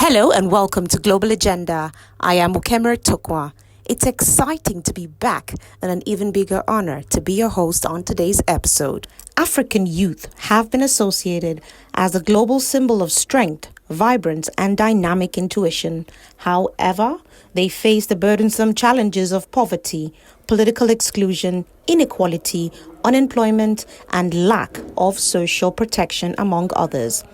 Hello and welcome to Global Agenda. I am Ukemere Tokwa. It's exciting to be back and an even bigger honor to be your host on today's episode. African youth have been associated as a global symbol of strength, vibrance, and dynamic intuition. However, they face the burdensome challenges of poverty, political exclusion, inequality, unemployment, and lack of social protection, among others.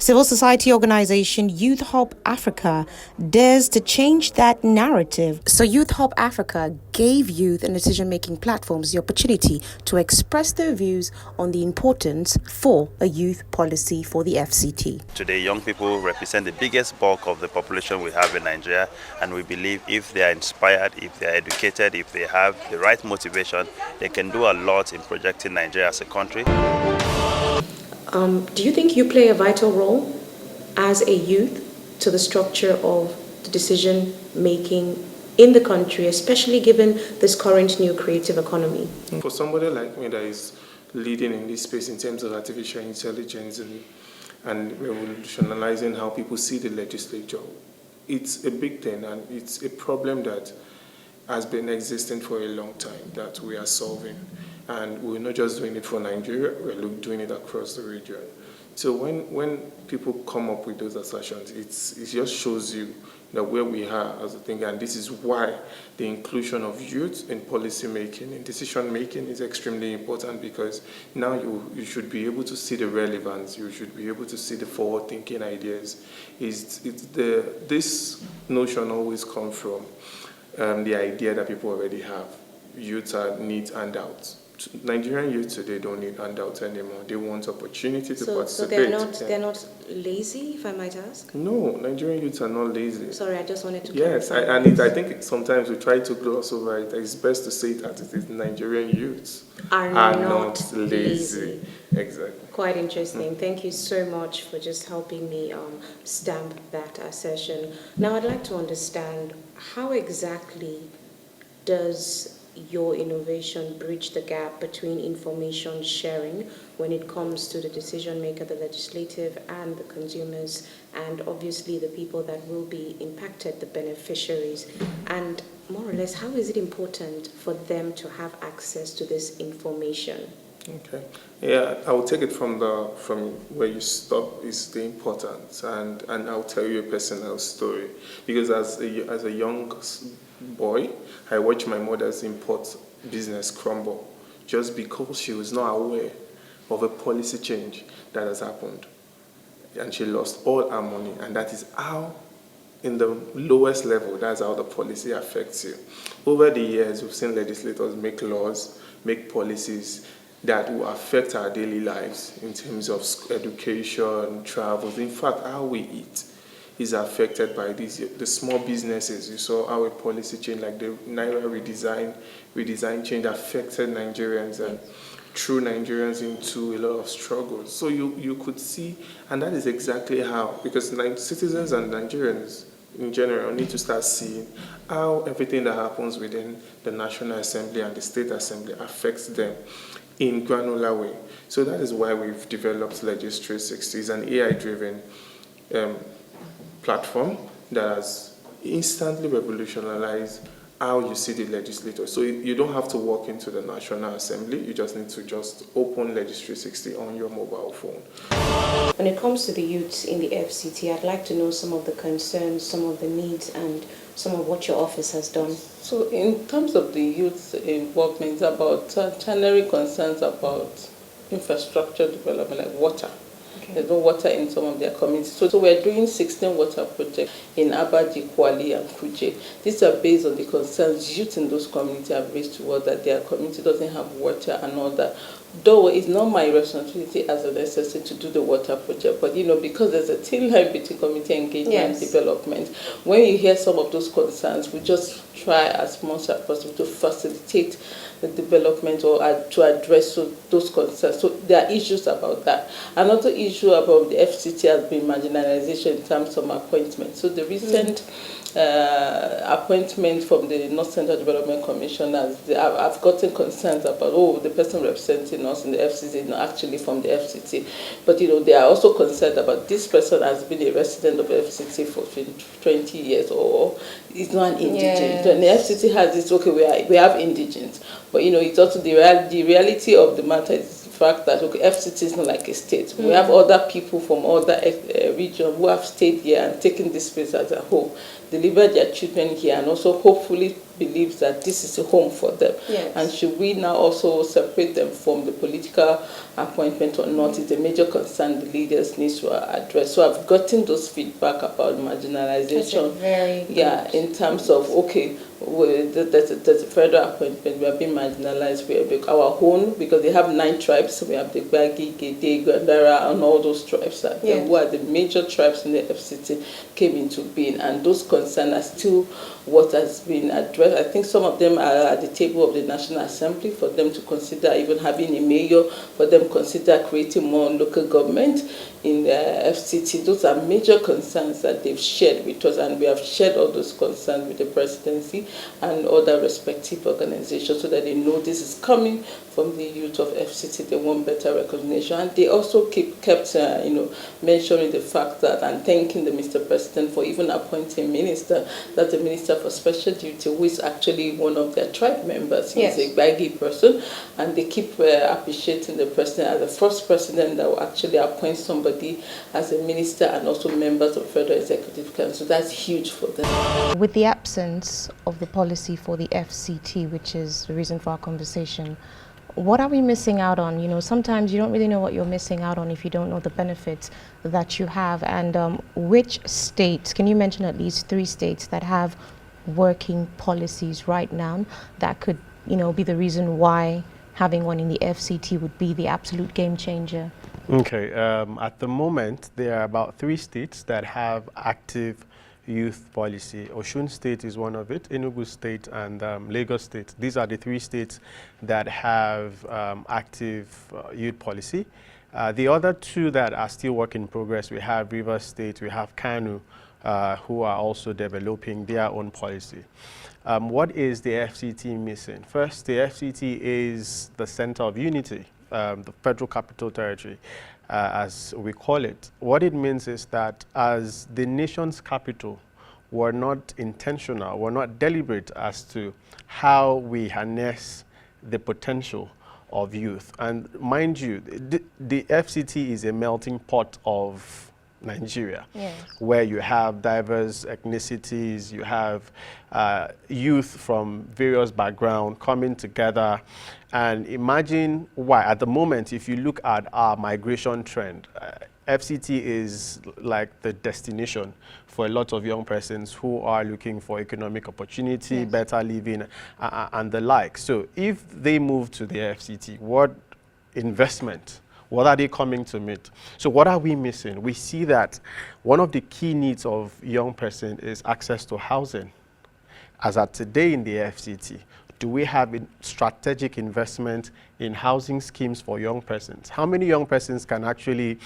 Civil society organization Youth Hub Africa dares to change that narrative. So Youth Hub Africa gave youth and decision-making platforms the opportunity to express their views on the importance for a youth policy for the FCT. Today, young people represent the biggest bulk of the population we have in Nigeria, and we believe if they are inspired, if they are educated, if they have the right motivation, they can do a lot in projecting Nigeria as a country. Do you think you play a vital role as a youth to the structure of the decision making in the country, especially given this current new creative economy? For somebody like me that is leading in this space in terms of artificial intelligence and revolutionizing how people see the legislature, it's a big thing, and it's a problem that has been existing for a long time that we are solving. And we're not just doing it for Nigeria, we're doing it across the region. So when people come up with those assertions, it just shows you that where we are as a thing, and this is why the inclusion of youth in policy making and decision making is extremely important, because now you should be able to see the relevance, you should be able to see the forward-thinking ideas. This notion always comes from the idea that people already have. Youth need handouts. Nigerian youth today don't need handouts anymore. They want opportunity to participate. So they're not lazy, if I might ask? No, Nigerian youths are not lazy. Sorry, I just wanted to Yes, I think sometimes we try to gloss over it. It's best to say it as it is. Nigerian youths are not lazy. Exactly. Quite interesting. Thank you so much for just helping me stamp that assertion. Now, I'd like to understand, how exactly does your innovation bridge the gap between information sharing when it comes to the decision maker, the legislative, and the consumers, and obviously the people that will be impacted, the beneficiaries? And more or less, how is it important for them to have access to this information? Okay. Yeah, I will take it from where you stop is the importance, and I'll tell you a personal story, because as a young boy, I watched my mother's import business crumble just because she was not aware of a policy change that has happened, and she lost all her money. And that is how, in the lowest level, that's how the policy affects you. Over the years, we've seen legislators make laws, make policies that will affect our daily lives in terms of education, travels. In fact, how we eat is affected by the small businesses. You saw how a policy change like the Naira redesign change affected Nigerians and threw Nigerians into a lot of struggles. So you could see, and that is exactly how, because citizens and Nigerians in general need to start seeing how everything that happens within the National Assembly and the State Assembly affects them in granular way. So that is why we've developed Legis 360, it's an AI-driven platform that has instantly revolutionized how you see the legislator. So you don't have to walk into the National Assembly, you just need to open Legis 360 on your mobile phone. When it comes to the youths in the FCT, I'd like to know some of the concerns, some of the needs, and some of what your office has done. So in terms of the youth involvement, it's about channeling concerns about infrastructure development, like water. Okay. There's no water in some of their communities. So we're doing 16 water projects in Abaji, Kwali, and Kuje. These are based on the concerns youth in those communities have raised towards that their community doesn't have water and all that. Though it's not my responsibility as an SSA to do the water project, but because there's a thin line between community engagement and development, when you hear some of those concerns, we just try as much as possible to facilitate the development or to address those concerns. So there are issues about that. Another issue about the FCT has been marginalization in terms of appointments. So the recent appointment from the North Central Development Commission, I've gotten concerns about, the person representing us in the FCT is not actually from the FCT. But, they are also concerned about this person has been a resident of FCT for 20 years or is not an indigent. And the FCT has this, we have indigents. But, it's also the reality of the matter is the fact that, FCT is not like a state. We have other people from other regions who have stayed here and taken this place as a home, delivered their children here, and also hopefully believes that this is a home for them. Yes. And should we now also separate them from the political appointment or not is a major concern the leaders need to address. So I've gotten those feedback about marginalization. In terms of, there's a federal appointment, we are being marginalized, our own, because they have 9 tribes, we have the Gbagi, Gede, Gwandara, and all those tribes, who are the major tribes in the FCT, came into being, and those concerns are still what has been addressed. I think some of them are at the table of the National Assembly for them to consider even having a mayor, for them to consider creating more local government in the FCT. Those are major concerns that they've shared with us, and we have shared all those concerns with the presidency and other respective organizations so that they know this is coming from the youth of FCT. They want better recognition, and they also kept mentioning the fact that, and thanking the Mr. President for even appointing a minister, that's the Minister for Special Duty, who is actually one of their tribe members. He's a Gbagi person, and they keep appreciating the president as the first president that will actually appoint somebody as a minister and also members of Federal Executive Council. That's huge for them. With the absence of the policy for the FCT, which is the reason for our conversation, what are we missing out on? Sometimes you don't really know what you're missing out on if you don't know the benefits that you have. And which states, can you mention at least 3 states that have working policies right now that could, be the reason why having one in the FCT would be the absolute game changer? Okay, at the moment, there are about 3 states that have active youth policy. Osun State is one of it, Enugu State and Lagos State. These are the 3 states that have active youth policy. The other 2 that are still work in progress, we have Rivers State, we have Kanu, who are also developing their own policy. What is the FCT missing? First, the FCT is the center of unity, the Federal Capital Territory, as we call it. What it means is that as the nation's capital, we're not intentional, we're not deliberate as to how we harness the potential of youth. And mind you, the FCT is a melting pot of Nigeria, where you have diverse ethnicities, you have youth from various backgrounds coming together. And imagine why, at the moment, if you look at our migration trend, FCT is like the destination for a lot of young persons who are looking for economic opportunity, better living, and the like. So if they move to the FCT, what investment? What are they coming to meet? So what are we missing? We see that one of the key needs of young person is access to housing. As at today in the FCT, do we have a strategic investment in housing schemes for young persons? How many young persons can actually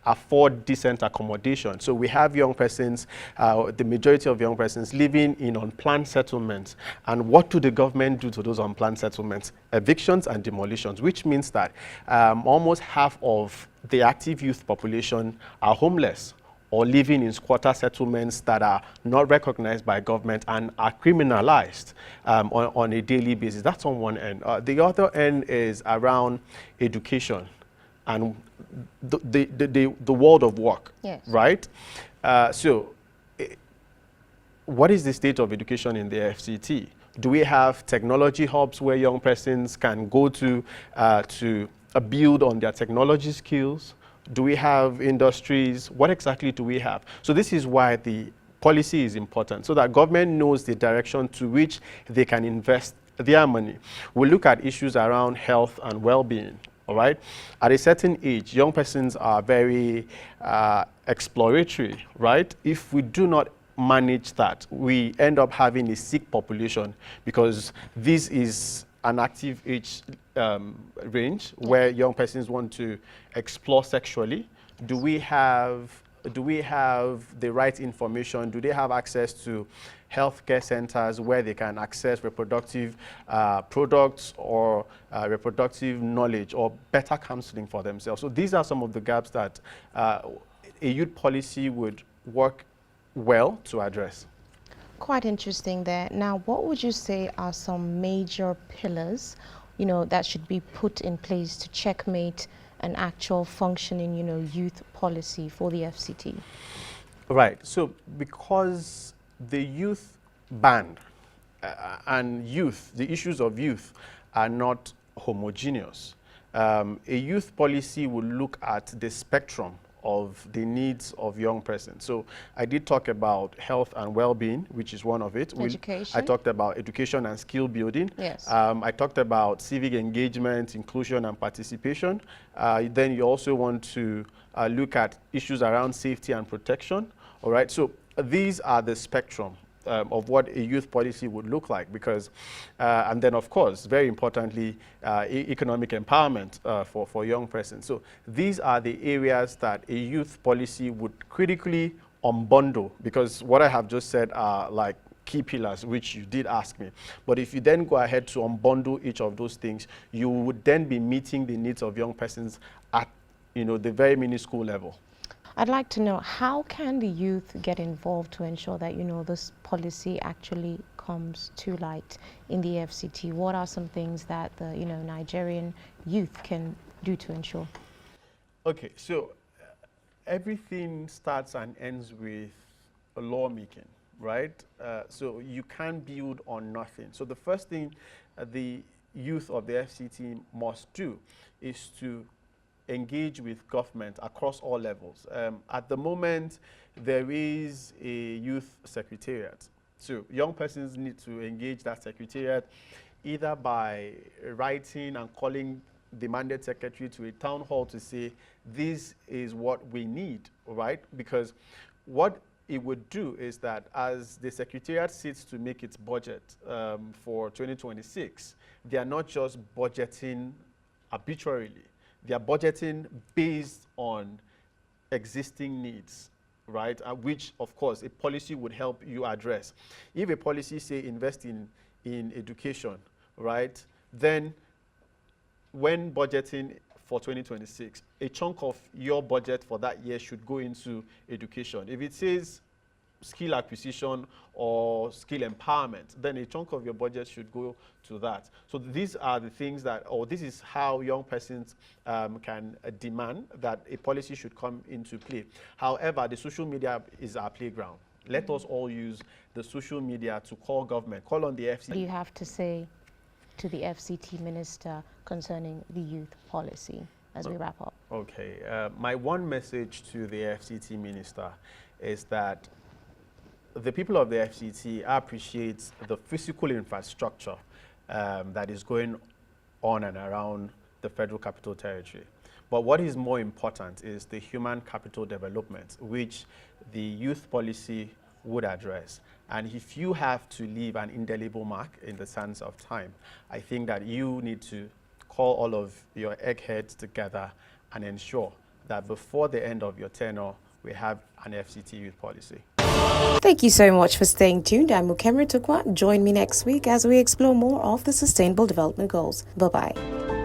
afford decent accommodation? So we have young persons, the majority of young persons living in unplanned settlements. And what do the government do to those unplanned settlements? Evictions and demolitions, which means that almost half of the active youth population are homeless or living in squatter settlements that are not recognized by government and are criminalized on a daily basis. That's on one end. The other end is around education and the world of work, right? So what is the state of education in the FCT? Do we have technology hubs where young persons can go to build on their technology skills? Do we have industries? What exactly do we have? So this is why the policy is important, so that government knows the direction to which they can invest their money. We look at issues around health and well-being. All right. At a certain age, young persons are very exploratory, right? If we do not manage that, we end up having a sick population, because this is an active age range where young persons want to explore sexually? Do we have the right information? Do they have access to healthcare centers where they can access reproductive products or reproductive knowledge or better counseling for themselves? So these are some of the gaps that a youth policy would work well to address. Quite interesting there. Now, what would you say are some major pillars, that should be put in place to checkmate an actual functioning, youth policy for the FCT? Right. So because the youth band and youth, the issues of youth are not homogeneous, a youth policy will look at the spectrum of the needs of young persons. So I did talk about health and well-being, which is one of it. Education. I talked about education and skill building. Yes. I talked about civic engagement, inclusion and participation. Then you also want to look at issues around safety and protection. All right, so these are the spectrum of what a youth policy would look like, because, and then of course, very importantly, economic empowerment for young persons. So these are the areas that a youth policy would critically unbundle, because what I have just said are like key pillars, which you did ask me. But if you then go ahead to unbundle each of those things, you would then be meeting the needs of young persons at, the very minuscule level. I'd like to know, how can the youth get involved to ensure that, this policy actually comes to light in the FCT? What are some things that the, Nigerian youth can do to ensure? Okay, so everything starts and ends with lawmaking, right? So you can't build on nothing. So the first thing the youth of the FCT must do is to engage with government across all levels. At the moment, there is a youth secretariat. So young persons need to engage that secretariat either by writing and calling the mandate secretary to a town hall to say, this is what we need, right? Because what it would do is that as the secretariat sits to make its budget for 2026, they are not just budgeting arbitrarily. They are budgeting based on existing needs, right? Which, of course, a policy would help you address. If a policy, say, invest in education, right, then when budgeting for 2026, a chunk of your budget for that year should go into education. If it says skill acquisition or skill empowerment, then a chunk of your budget should go to that. So these are the things that, or this is how young persons can demand that a policy should come into play. However, the social media is our playground. Let us all use the social media to call government, call on the FCT. What do you have to say to the FCT minister concerning the youth policy as we wrap up? Okay, my one message to the FCT minister is that the people of the FCT appreciate the physical infrastructure that is going on and around the Federal Capital Territory. But what is more important is the human capital development, which the youth policy would address. And if you have to leave an indelible mark in the sands of time, I think that you need to call all of your eggheads together and ensure that before the end of your tenure, we have an FCT youth policy. Thank you so much for staying tuned. I'm Mukemere Tukwa. Join me next week as we explore more of the Sustainable Development Goals. Bye-bye.